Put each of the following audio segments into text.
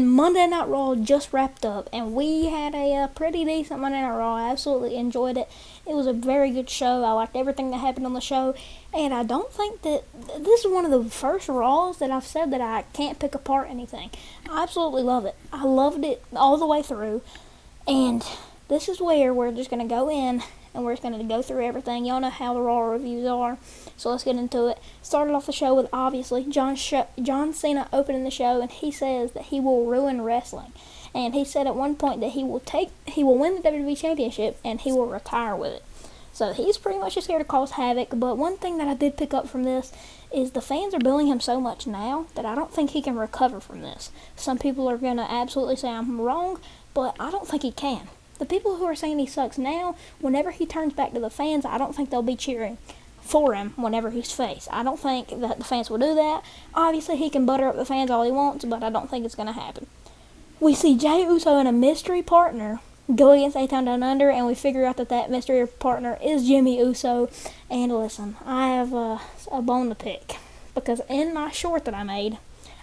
And Monday Night Raw just wrapped up, and we had a pretty decent Monday Night Raw. I absolutely enjoyed it. It was a very good show. I liked everything that happened on the show, and I don't think that this is one of the first Raws that I've said that I can't pick apart anything. I absolutely love it. I loved it all the way through, and this is where we're just going to go in, and we're just going to go through everything. Y'all know how the Raw reviews are, so let's get into it. Started off the show with, obviously, John Cena opening the show, and he says that he will ruin wrestling. And he said at one point that he will win the WWE Championship, and he will retire with it. So he's pretty much just here to cause havoc. But one thing that I did pick up from this is the fans are billing him so much now that I don't think he can recover from this. Some people are going to absolutely say I'm wrong, but I don't think he can. The people who are saying he sucks now, whenever he turns back to the fans, I don't think they'll be cheering for him whenever he's face. I don't think that the fans will do that. Obviously, he can butter up the fans all he wants, but I don't think it's going to happen. We see Jey Uso and a mystery partner go against A-Town Down Under, and we figure out that mystery partner is Jimmy Uso. And listen, I have a bone to pick, because in my short that I made,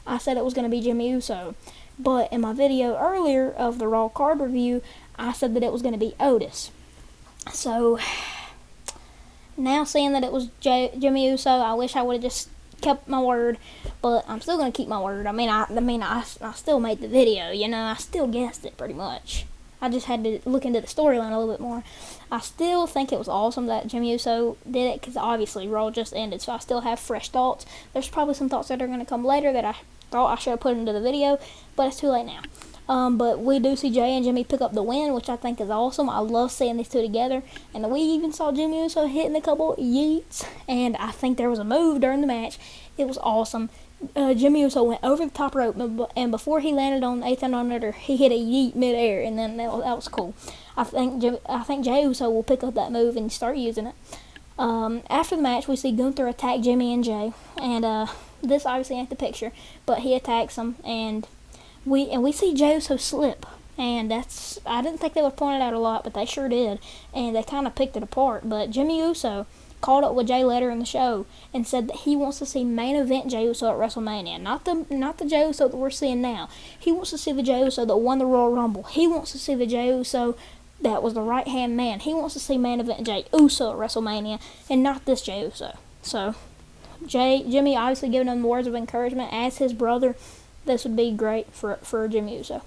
I said it was going to be Jimmy Uso. But in my video earlier of the Raw card review, I said that it was going to be Otis. So, now seeing that it was Jimmy Uso, I wish I would have just kept my word, but I'm still going to keep my word. I still made the video, I still guessed it pretty much. I just had to look into the storyline a little bit more. I still think it was awesome that Jimmy Uso did it, because obviously Raw just ended, so I still have fresh thoughts. There's probably some thoughts that are going to come later that I thought I should have put into the video, but it's too late now. But we do see Jey and Jimmy pick up the win, which I think is awesome. I love seeing these two together. And we even saw Jimmy Uso hitting a couple yeets. And I think there was a move during the match. It was awesome. Jimmy Uso went over the top rope, and before he landed on A-Town Down Under, he hit a yeet midair, and then that was cool. I think Jey Uso will pick up that move and start using it. After the match, we see Gunther attack Jimmy and Jey. And this obviously ain't the picture, but he attacks him, and we see Jey Uso slip, and I didn't think they would point it out a lot, but they sure did, and they kind of picked it apart. But Jimmy Uso called up with Jey later in the show and said that he wants to see main event Jey Uso at WrestleMania, not the Jey Uso that we're seeing now. He wants to see the Jey Uso that won the Royal Rumble. He wants to see the Jey Uso that was the right hand man. He wants to see main event Jey Uso at WrestleMania, and not this Jey Uso. So Jimmy obviously giving him words of encouragement as his brother. This would be great for Jimmy Uso.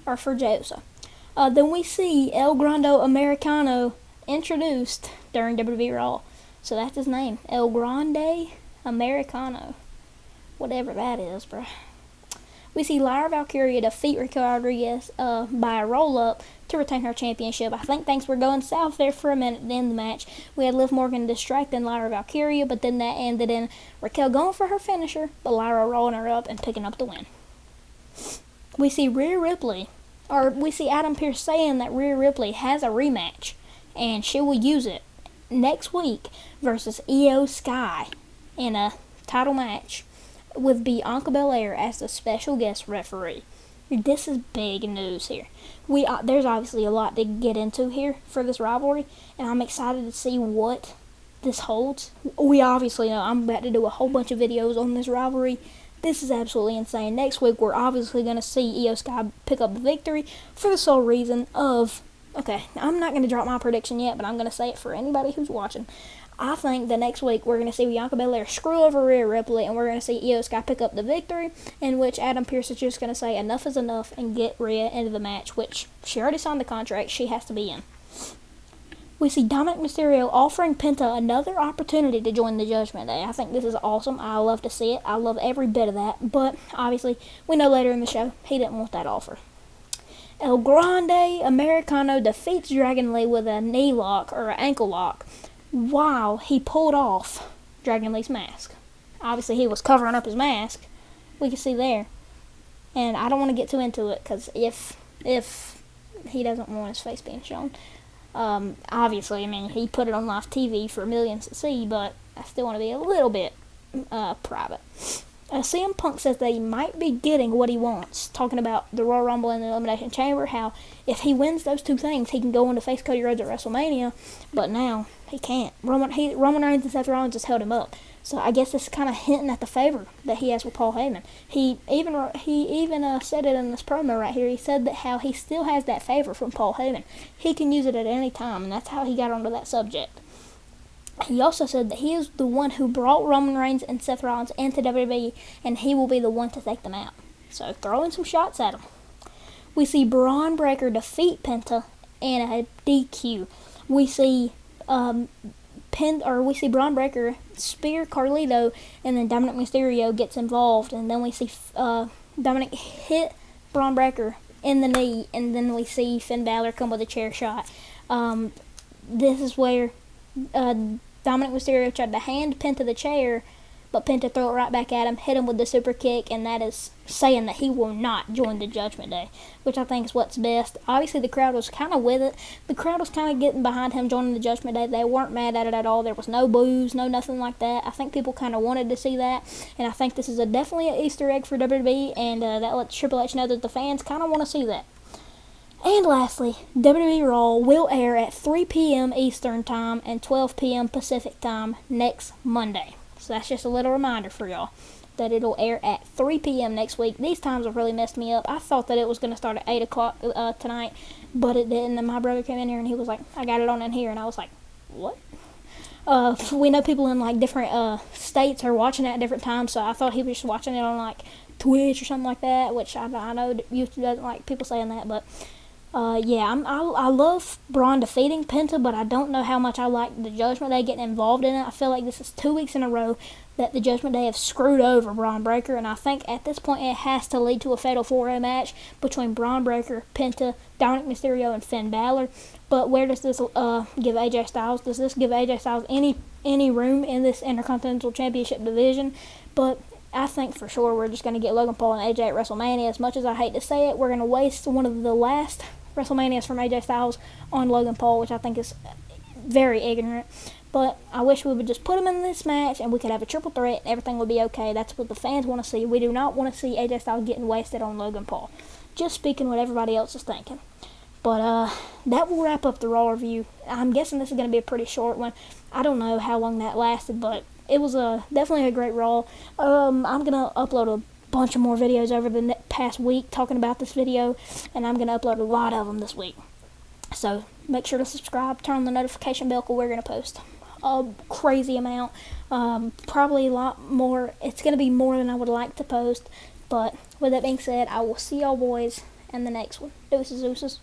Or for Jey Uso. Then we see El Grande Americano introduced during WWE Raw. So that's his name. El Grande Americano. Whatever that is, bruh. We see Lyra Valkyria defeat Raquel Rodriguez by a roll-up to retain her championship. I think things were going south there for a minute at the end of the match. We had Liv Morgan distracting Lyra Valkyria, but then that ended in Raquel going for her finisher, but Lyra rolling her up and picking up the win. We see Adam Pearce saying that Rhea Ripley has a rematch, and she will use it next week versus Io Sky in a title match, with Bianca Belair as the special guest referee. This is big news here. There's obviously a lot to get into here for this rivalry, and I'm excited to see what this holds. We obviously know I'm about to do a whole bunch of videos on this rivalry. This is absolutely insane. Next week, we're obviously going to see Io Sky pick up the victory for the sole reason of... Okay, I'm not going to drop my prediction yet, but I'm going to say it for anybody who's watching. I think the next week we're going to see Bianca Belair screw over Rhea Ripley, and we're going to see Io Sky pick up the victory, in which Adam Pearce is just going to say enough is enough and get Rhea into the match, which she already signed the contract. She has to be in. We see Dominic Mysterio offering Penta another opportunity to join the Judgment Day. I think this is awesome. I love to see it. I love every bit of that, but obviously we know later in the show he didn't want that offer. El Grande Americano defeats Dragon Lee with a knee lock or an ankle lock while he pulled off Dragon Lee's mask. Obviously, he was covering up his mask. We can see there. And I don't want to get too into it, because if he doesn't want his face being shown, obviously, he put it on live TV for millions to see, but I still want to be a little bit private. CM Punk says that he might be getting what he wants, talking about the Royal Rumble and the Elimination Chamber, how if he wins those two things, he can go on to face Cody Rhodes at WrestleMania, but now he can't. Roman Reigns and Seth Rollins just held him up. So I guess it's kind of hinting at the favor that he has with Paul Heyman. He even said it in this promo right here. He said that how he still has that favor from Paul Heyman. He can use it at any time, and that's how he got onto that subject. He also said that he is the one who brought Roman Reigns and Seth Rollins into WWE, and he will be the one to take them out. So throwing some shots at him. We see Braun Breaker defeat Penta in a DQ. We see we see Braun Breaker spear Carlito, and then Dominic Mysterio gets involved, and then we see Dominic hit Braun Breaker in the knee, and then we see Finn Balor come with a chair shot. This is where Dominic Mysterio tried to hand Penta the chair, but Penta threw it right back at him, hit him with the super kick, and that is saying that he will not join the Judgment Day, which I think is what's best. Obviously, the crowd was kind of with it. The crowd was kind of getting behind him joining the Judgment Day. They weren't mad at it at all. There was no boos, no nothing like that. I think people kind of wanted to see that, and I think this is definitely an Easter egg for WWE, and that lets Triple H know that the fans kind of want to see that. And lastly, WWE Raw will air at 3 p.m. Eastern Time and 12 p.m. Pacific Time next Monday. So that's just a little reminder for y'all that it'll air at 3 p.m. next week. These times have really messed me up. I thought that it was going to start at 8 o'clock tonight, but it didn't. And my brother came in here and he was like, I got it on in here. And I was like, what? We know people in like different states are watching it at different times, so I thought he was just watching it on like Twitch or something like that, which I know YouTube doesn't like people saying that, but I love Braun defeating Penta, but I don't know how much I like the Judgment Day getting involved in it. I feel like this is 2 weeks in a row that the Judgment Day have screwed over Braun Breaker, and I think at this point it has to lead to a Fatal 4-Way match between Braun Breaker, Penta, Dominic Mysterio, and Finn Balor. But where does this give AJ Styles? Does this give AJ Styles any room in this Intercontinental Championship division? But I think for sure we're just going to get Logan Paul and AJ at WrestleMania. As much as I hate to say it, we're going to waste one of the last WrestleManias from AJ Styles on Logan Paul, which I think is very ignorant. But I wish we would just put him in this match and we could have a triple threat and everything would be okay. That's what the fans want to see. We do not want to see AJ Styles getting wasted on Logan Paul. Just speaking what everybody else is thinking. But that will wrap up the Raw review. I'm guessing this is going to be a pretty short one. I don't know how long that lasted, but it was definitely a great Raw. I'm going to upload a bunch of more videos over the past week talking about this video, and I'm going to upload a lot of them this week. So make sure to subscribe, turn on the notification bell, because we're going to post a crazy amount. Probably a lot more. It's going to be more than I would like to post. But with that being said, I will see y'all boys in the next one. Deuces.